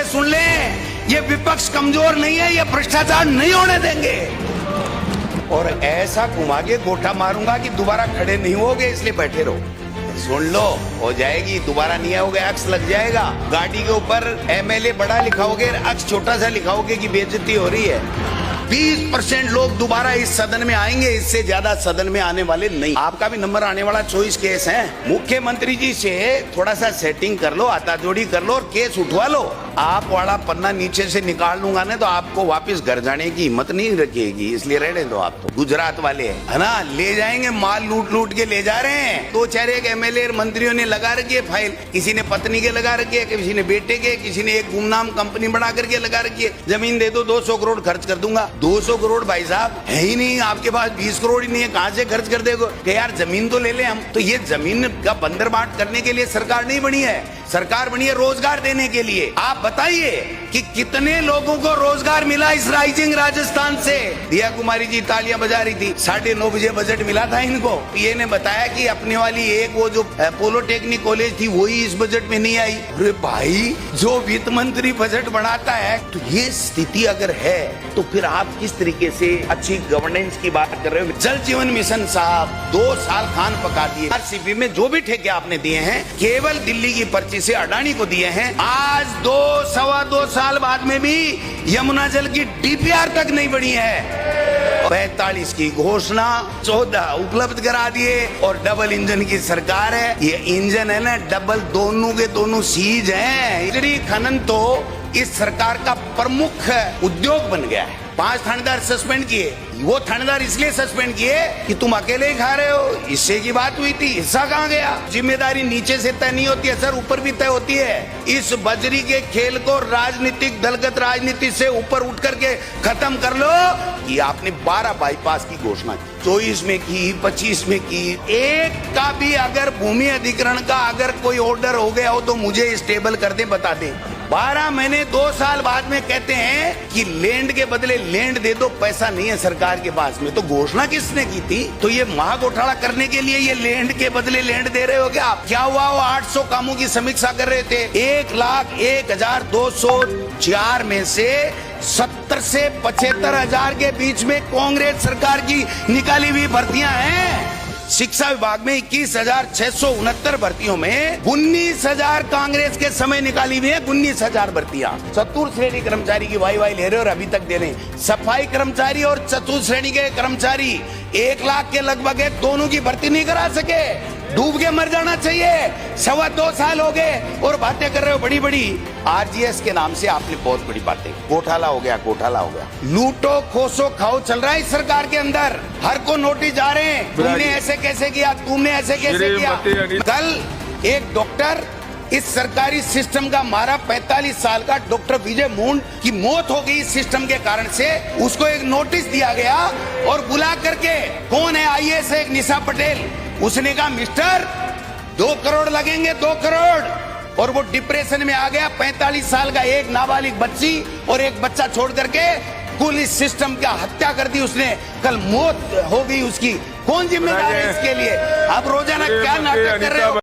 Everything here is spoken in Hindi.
सुन ले, ये विपक्ष कमजोर नहीं है, ये भ्रष्टाचार नहीं होने देंगे। और ऐसा घुमा के गोठा मारूंगा कि दोबारा खड़े नहीं होगे, इसलिए बैठे रहो। सुन लो, हो जाएगी, दोबारा नहीं आओगे, अक्स लग जाएगा। गाड़ी के ऊपर एमएलए बड़ा लिखाओगे, अक्स छोटा सा लिखाओगे कि बेइज्जती हो रही है। 20% लोग दोबारा इस सदन में आएंगे, इससे ज्यादा सदन में आने वाले नहीं। आपका भी नंबर आने वाला 24 केस है। मुख्यमंत्री जी से थोड़ा सा सेटिंग कर लो, हाथाजोड़ी कर लो और केस उठवा लो। आप वाला पन्ना नीचे से निकाल लूंगा ना तो आपको वापस घर जाने की हिम्मत नहीं रखेगी, इसलिए रहने दो। आप तो गुजरात वाले है ना, ले जाएंगे, माल लूट लूट के ले जा रहे हैं। 2-4 एमएलए मंत्रियों ने लगा रखी है फाइल, किसी ने पत्नी के लगा रखी है, किसी ने बेटे के, किसी ने एक गुमनाम कंपनी बना करके लगा रखी है। जमीन दे दो, 200 करोड़ खर्च कर दूंगा। 200 करोड़ भाई साहब है ही नहीं, आपके पास 20 करोड़ ही नहीं है, कहां से खर्च कर देगो कि यार जमीन तो ले ले हम। तो ये जमीन का बंदर बांट करने के लिए सरकार नहीं बनी है, सरकार बनी है रोजगार देने के लिए। आप बताइए कि कितने लोगों को रोजगार मिला इस राइजिंग राजस्थान से। दिया कुमारी जी तालियां बजा रही थी, 9:30 बजे बजट मिला था इनको। ये ने बताया कि अपने वाली एक वो जो पॉलिटेक्निक कॉलेज थी वही इस बजट में नहीं आई। अरे भाई, जो वित्त मंत्री बजट बनाता है, तो ये स्थिति अगर है तो फिर आप किस तरीके से अच्छी गवर्नेंस की बात कर रहे हो। जल जीवन मिशन साहब 2 साल खान पका दिए। आरसीबी में जो भी ठेके आपने दिए हैं केवल दिल्ली की पर्ची से अडानी को दिए हैं। आज 2-2.25 साल बाद में भी यमुना जल की डीपीआर तक नहीं बनी है। 45 की घोषणा, 14 उपलब्ध करा दिए और डबल इंजन की सरकार है। ये इंजन है ना डबल, दोनों के दोनों सीज हैं। बिजली खनन तो इस सरकार का प्रमुख उद्योग बन गया है। 5 थानेदार सस्पेंड किए, वो थानेदार इसलिए सस्पेंड किए कि तुम अकेले ही खा रहे हो, हिस्से की बात हुई थी, हिस्सा कहाँ गया। जिम्मेदारी नीचे से तय नहीं होती है सर, ऊपर भी तय होती है। इस बजरी के खेल को राजनीतिक दलगत राजनीति से ऊपर उठ करके खत्म कर लो। कि आपने 12 बाईपास की घोषणा की, 24 में की, 25 में की, एक का भी अगर भूमि अधिग्रहण का अगर कोई ऑर्डर हो गया हो तो मुझे स्टेबल कर दे, बता दे। 12 महीने 2 साल बाद में कहते हैं कि लैंड के बदले लैंड दे दो, पैसा नहीं है सरकार के पास में। तो घोषणा किसने की थी? तो ये महाघोटाला करने के लिए ये लैंड के बदले लैंड दे रहे हो क्या आप? क्या हुआ? वो 800 कामों की समीक्षा कर रहे थे। 1,01,204 में से 70 से 75,000 के बीच में कांग्रेस सरकार की निकाली हुई भर्तियां हैं। शिक्षा विभाग में 21,669 भर्तियों में 19,000 कांग्रेस के समय निकाली हुई है। 19,000 भर्तियां। चतुर्थ श्रेणी कर्मचारी की वाई ले रहे और अभी तक दे रहे। सफाई कर्मचारी और चतुर्थ श्रेणी के कर्मचारी 1 लाख के लगभग है, दोनों की भर्ती नहीं करा सके। डूब के मर जाना चाहिए। 2.25 साल हो गए और बातें कर रहे हो बड़ी बड़ी। आरजीएस के नाम से आपने बहुत बड़ी बातें, घोटाला हो गया, घोटाला हो गया। लूटो खोसो खाओ चल रहा है इस सरकार के अंदर। हर को नोटिस जा रहे हैं, तुमने ऐसे कैसे किया, तुमने ऐसे कैसे किया। कल एक डॉक्टर इस सरकारी सिस्टम का मारा, 45 साल का डॉक्टर विजय मूंड की मौत हो गई इस सिस्टम के कारण से। उसको एक नोटिस दिया गया और बुला करके, कौन है आईएएस, एक निशा पटेल, उसने कहा मिस्टर 2 करोड़ लगेंगे, 2 करोड़। और वो डिप्रेशन में आ गया। 45 साल का एक नाबालिग बच्ची और एक बच्चा छोड़ करके कुल इस सिस्टम का हत्या कर दी उसने। कल मौत हो गई उसकी। कौन जिम्मेदार है इसके लिए? आप रोजाना क्या नाटक कर रहे हो?